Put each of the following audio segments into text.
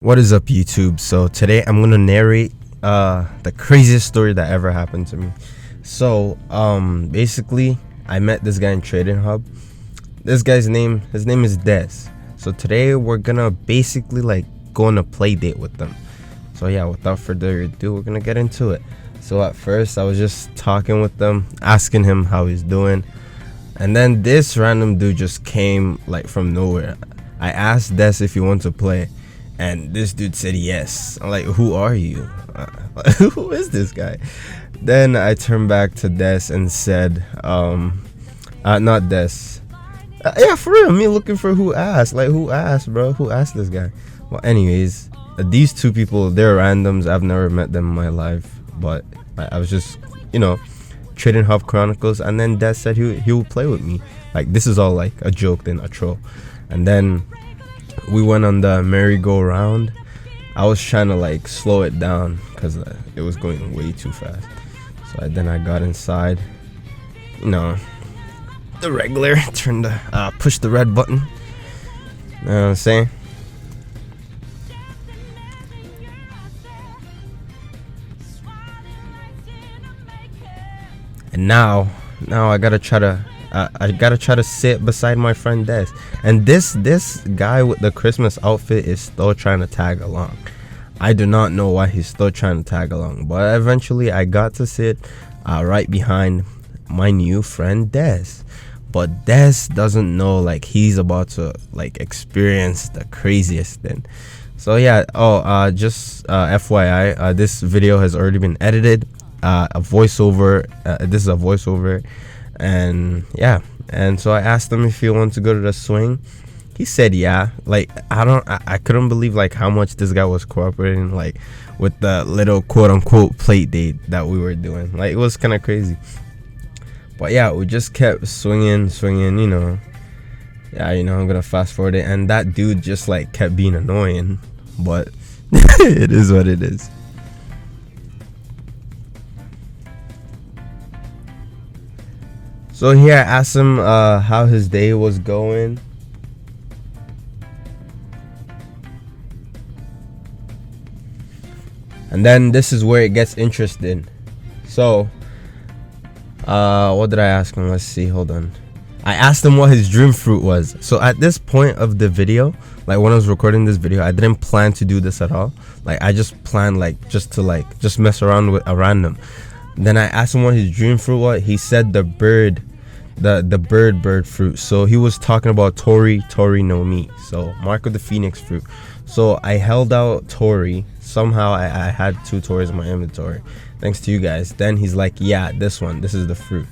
What is up, YouTube? So today I'm gonna narrate the craziest story that ever happened to me. So basically I met this guy in Trading Hub. This guy's his name is Des. So today we're gonna basically like go on a play date with them. So yeah, without further ado, we're gonna get into it. So at first I was just talking with them, asking him how he's doing, and then this random dude just came like from nowhere. I asked Des if he wants to play, and this dude said yes. I'm like, who are you? Who is this guy? Then I turned back to Des and said, not Des. Yeah, for real, me looking for who asked. Like, who asked, bro? Who asked this guy? Well, anyways, these two people, they're randoms. I've never met them in my life. But I was just, Trading Hub Chronicles. And then Des said he would play with me. Like, this is all like a joke, then a troll. And then we went on the merry-go-round. I was trying to like slow it down because it was going way too fast. So then I got inside, the regular, push the red button. You know what I'm saying? And now I gotta try to sit beside my friend Des, and this guy with the Christmas outfit is still trying to tag along. I do not know why he's still trying to tag along, but eventually I got to sit right behind my new friend Des. But Des doesn't know like he's about to like experience the craziest thing. So yeah, just FYI, this video has already been edited. This is a voiceover. And yeah, and so I asked him if he wanted to go to the swing. He said yeah. Like, I couldn't believe like how much this guy was cooperating like with the little quote unquote plate date that we were doing. Like, it was kind of crazy. But yeah, we just kept swinging, yeah, I'm gonna fast forward it, and that dude just like kept being annoying, but it is what it is. So here I asked him how his day was going. And then this is where it gets interesting. So what did I ask him? Let's see, hold on. I asked him what his dream fruit was. So at this point of the video, like when I was recording this video, I didn't plan to do this at all. Like, I just planned just mess around with a random. Then I asked him what his dream fruit was. He said the bird fruit. So he was talking about Tori no Mi, so Mark of the Phoenix fruit. So I held out Tori. Somehow I had two Tories in my inventory, thanks to you guys. Then he's like, yeah, this is the fruit.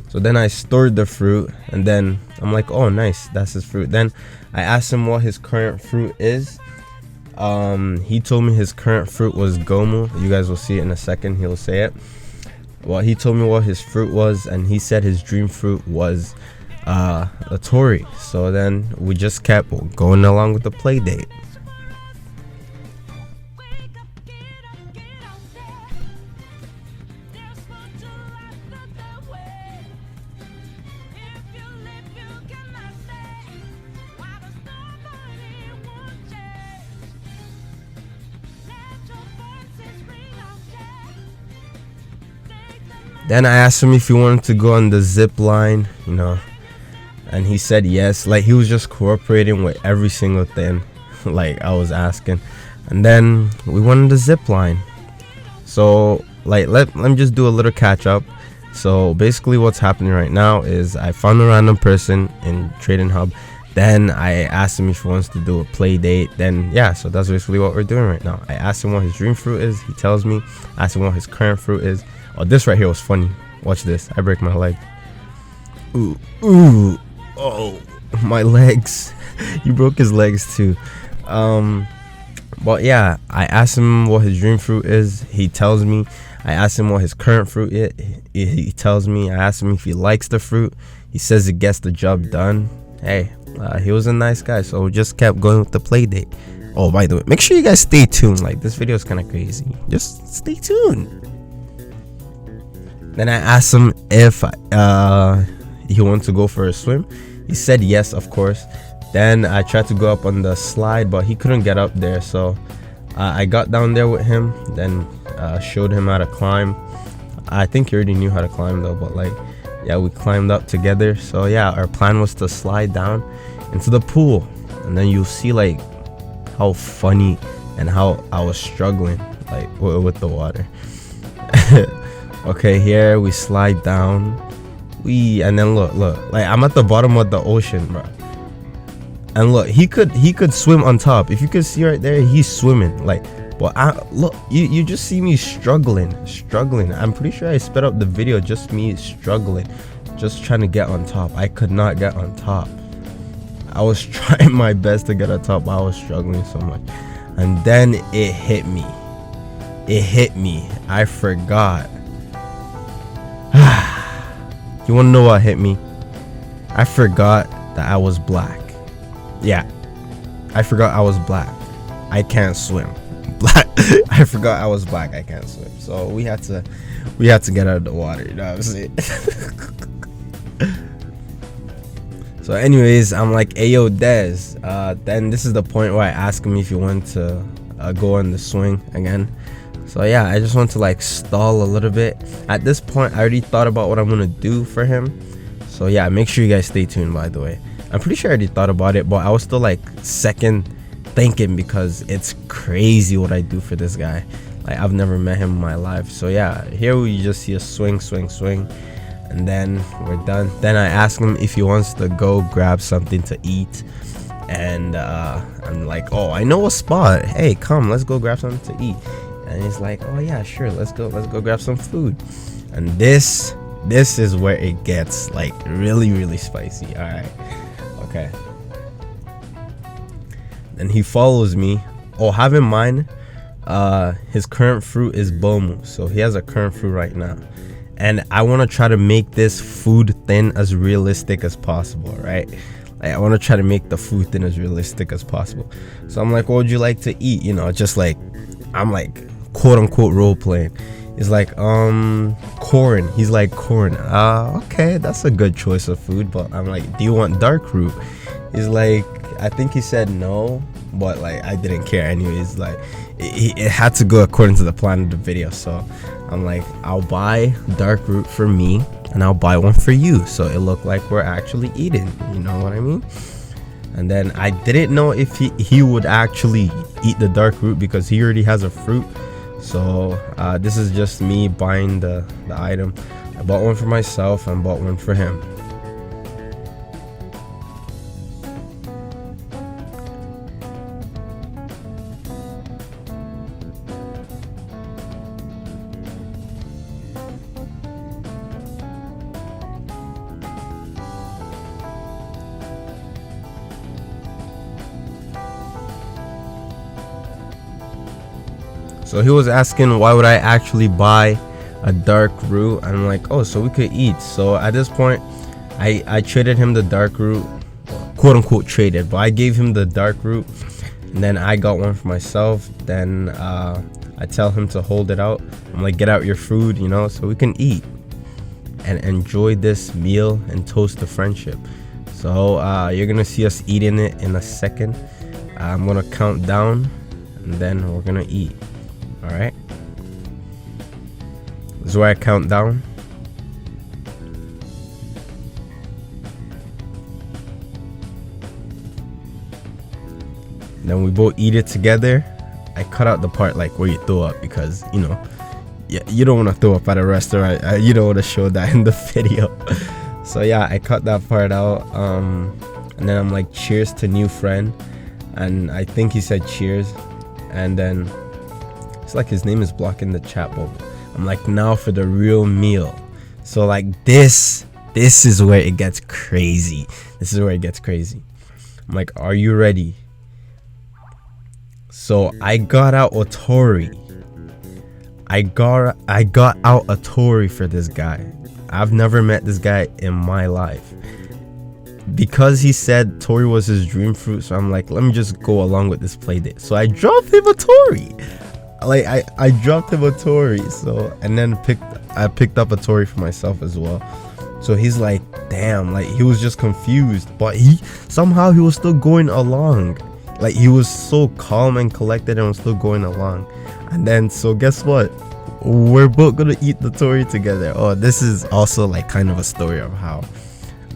So then I stored the fruit, and then I'm like, oh nice, that's his fruit. Then I asked him what his current fruit is. He told me his current fruit was Gomu. You guys will see it in a second, he'll say it. Well, he told me what his fruit was, and he said his dream fruit was a Tory. So then we just kept going along with the play date. Then I asked him if he wanted to go on the zip line, and he said yes. Like, he was just cooperating with every single thing like I was asking. And then we went on the zip line. So like, let me just do a little catch up. So basically what's happening right now is I found a random person in Trading Hub. Then I asked him if he wants to do a play date. Then yeah, so that's basically what we're doing right now. I asked him what his dream fruit is. He tells me. I asked him what his current fruit is. Oh, this right here was funny. Watch this. I break my leg. Ooh, oh, my legs. You broke his legs too. But yeah, I asked him what his dream fruit is. He tells me. I asked him what his current fruit is. He tells me. I asked him if he likes the fruit. He says it gets the job done. Hey, he was a nice guy, so we just kept going with the play date. Oh, by the way, make sure you guys stay tuned. Like, this video is kind of crazy. Just stay tuned. Then I asked him if he wanted to go for a swim. He said yes, of course. Then I tried to go up on the slide, but he couldn't get up there, so I got down there with him, then showed him how to climb. I think he already knew how to climb though, but like, yeah, we climbed up together. So yeah, our plan was to slide down into the pool, and then you'll see like how funny and how I was struggling like with the water. Okay, here we slide down, and then look, like I'm at the bottom of the ocean, bro. And look, he could swim on top. If you could see right there, he's swimming. Like, but look, you just see me struggling. I'm pretty sure I sped up the video, just me struggling, just trying to get on top. I could not get on top. I was trying my best to get on top, but I was struggling so much. And then it hit me. I forgot. You wanna know what hit me? I forgot that I was black. Yeah, I forgot I was black. I can't swim. Black. I forgot I was black. I can't swim. So we had to get out of the water. You know what I'm saying? So anyways, I'm like, ayo, Des. Then this is the point where I ask him if he wanted to go on the swing again. So yeah, I just want to like stall a little bit. At this point, I already thought about what I'm gonna do for him. So yeah, make sure you guys stay tuned, by the way. I'm pretty sure I already thought about it, but I was still like second thinking, because it's crazy what I do for this guy. Like, I've never met him in my life. So yeah, here we just see a swing, and then we're done. Then I ask him if he wants to go grab something to eat, and I'm like, oh, I know a spot. Hey, come, let's go grab something to eat. And he's like, oh yeah, sure, let's go grab some food. And this is where it gets like really spicy. All right, okay. Then he follows me. Oh, have in mind, his current fruit is bomu, so he has a current fruit right now, and I want to try to make this food thin as realistic as possible, right? Like, I want to try to make the food thin as realistic as possible. So I'm like, what would you like to eat? You know, just like, I'm like, quote unquote role playing. He's like, corn. He's like, corn. Okay, that's a good choice of food. But I'm like, do you want dark root? He's like, I think he said no, but like, I didn't care anyways. Like, it had to go according to the plan of the video. So I'm like, I'll buy dark root for me, and I'll buy one for you, so it looked like we're actually eating. You know what I mean? And then I didn't know if he would actually eat the dark root, because he already has a fruit. So this is just me buying the item. I bought one for myself and bought one for him. So he was asking why would I actually buy a dark root, and I'm like, oh, so we could eat. So at this point, I traded him the dark root, quote unquote traded, but I gave him the dark root, and then I got one for myself. Then I tell him to hold it out. I'm like, get out your food, you know, so we can eat and enjoy this meal and toast the friendship. So you're gonna see us eating it in a second. I'm gonna count down, and then we're gonna eat. All right, this is where I count down. Then we both eat it together. I cut out the part like where you throw up, because you know, yeah, you don't want to throw up at a restaurant. You don't want to show that in the video. So yeah, I cut that part out. And then I'm like, cheers to new friend, and I think he said cheers, and then it's like his name is blocking the chat bubble. I'm like, now for the real meal. So like, this is where it gets crazy. I'm like, are you ready? So I got out a Tori. I got out a Tori for this guy. I've never met this guy in my life, because he said Tori was his dream fruit. So I'm like, let me just go along with this play date. So I dropped him a Tori. Like, I dropped him a Tori. So, and then I picked up a Tori for myself as well. So he's like, damn, like he was just confused, but he was still going along. Like he was so calm and collected and was still going along. And then, so guess what? We're both gonna eat the Tori together. Oh, this is also like kind of a story of how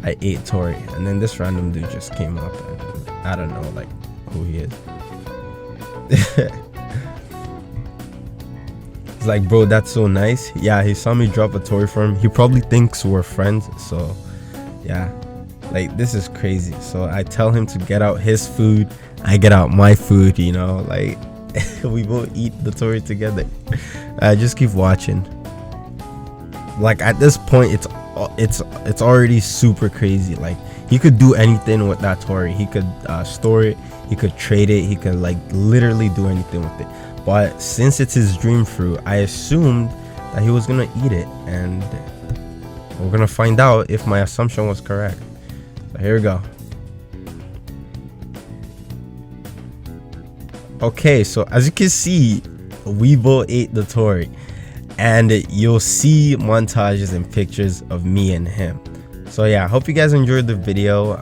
I ate Tori. And then this random dude just came up and I don't know like who he is. It's like, bro, that's so nice. Yeah, he saw me drop a Tori for him. He probably thinks we're friends. So yeah, like this is crazy. So I tell him to get out his food, I get out my food, you know, like we both eat the Tori together. I just keep watching. Like at this point, it's already super crazy. Like he could do anything with that Tori. He could store it, he could trade it, he could like literally do anything with it. But since it's his dream fruit, I assumed that he was gonna eat it, and we're gonna find out if my assumption was correct. So here we go. Okay, so as you can see, we both ate the Tori, and you'll see montages and pictures of me and him. So yeah, I hope you guys enjoyed the video.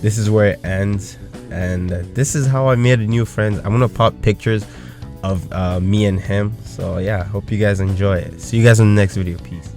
This is where it ends, and this is how I made a new friend. I'm gonna pop pictures of me and him. So yeah, hope you guys enjoy it. See you guys in the next video. Peace.